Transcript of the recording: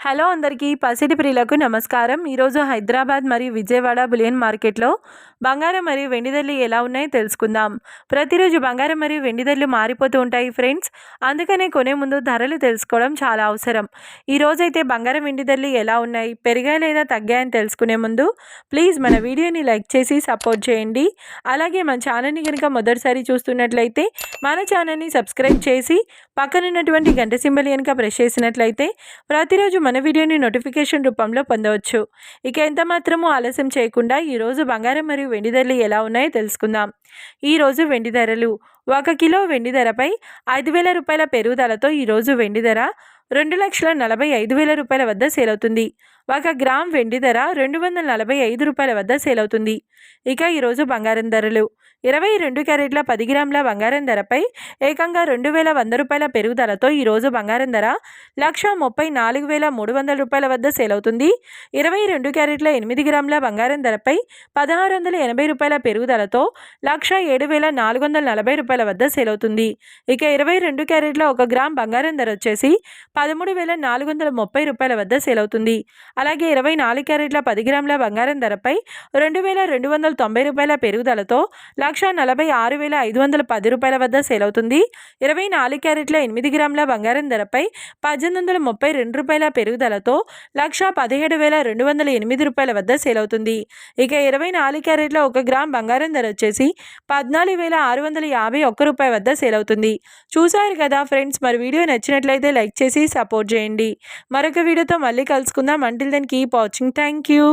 Hello అందరికీ పసిడి ప్రియులకు నమస్కారం. ఈరోజు హైదరాబాద్ మరియు విజయవాడ బులియన్ మార్కెట్లో బంగారం మరియు వెండి ధరలు ఎలా ఉన్నాయో తెలుసుకుందాం. ప్రతిరోజు బంగారం మరియు వెండి ధరలు మారిపోతూ ఉంటాయి ఫ్రెండ్స్. అందుకనే కొనే ముందు ధరలు తెలుసుకోవడం చాలా అవసరం. ఈరోజైతే బంగారం వెండి ధరలు ఎలా ఉన్నాయి, పెరిగాయి లేదా తగ్గాయని తెలుసుకునే ముందు ప్లీజ్ మన వీడియోని లైక్ చేసి సపోర్ట్ చేయండి. అలాగే మన ఛానల్ని కనుక మొదటిసారి చూస్తున్నట్లయితే మన ఛానల్ని సబ్స్క్రైబ్ చేసి పక్కనున్నటువంటి గంట సింబల్ కనుక ప్రెస్ చేసినట్లయితే ప్రతిరోజు మన వీడియోని నోటిఫికేషన్ రూపంలో పొందవచ్చు. ఇక ఎంత మాత్రమూ ఆలస్యం చేయకుండా ఈరోజు బంగారం మరియు వెండి ధరలు ఎలా ఉన్నాయో తెలుసుకుందాం. ఈరోజు వెండి ధరలు 1 కిలో వెండి ధరపై 5,000 రూపాయల పెరుగుదలతో ఈరోజు వెండి ధర 2,45,000 రూపాయల వద్ద సేల్ అవుతుంది. 1 గ్రామ్ వెండి ధర 245 రూపాయల వద్ద సేల్ అవుతుంది. ఇక ఈరోజు బంగారం ధరలు 22 క్యారెట్ల 10 గ్రాముల బంగారం ధరపై ఏకంగా 2,100 రూపాయల పెరుగుదలతో ఈరోజు బంగారం ధర 1,34,300 రూపాయల వద్ద సేల్ అవుతుంది. 22 క్యారెట్ల 8 గ్రాముల బంగారం ధరపై 1,680 రూపాయల పెరుగుదలతో 1,07,440 రూపాయల వద్ద సేల్ అవుతుంది. ఇక 22 క్యారెట్ల 1 గ్రామ్ బంగారం ధర వచ్చేసి 13,430 రూపాయల వద్ద సేల్ అవుతుంది. అలాగే 24 క్యారెట్ల 10 గ్రాముల బంగారం ధరపై 2,290 రూపాయల పెరుగుదలతో 1,46,510 రూపాయల వద్ద సేల్ అవుతుంది. 24 క్యారెట్ల 8 గ్రాముల బంగారం ధరపై 1,832 రూపాయల పెరుగుదలతో 1,17,208 రూపాయల వద్ద సేల్ అవుతుంది. ఇక 24 క్యారెట్ల 1 గ్రామ్ బంగారం ధర వచ్చేసి 14,651 రూపాయల వద్ద సేల్ అవుతుంది. చూసారు కదా ఫ్రెండ్స్, మరి వీడియో నచ్చినట్లయితే లైక్ చేసి సపోర్ట్ చేయండి. మరొక వీడియోతో మళ్ళీ కలుసుకుందాం. Until then keep watching. Thank you.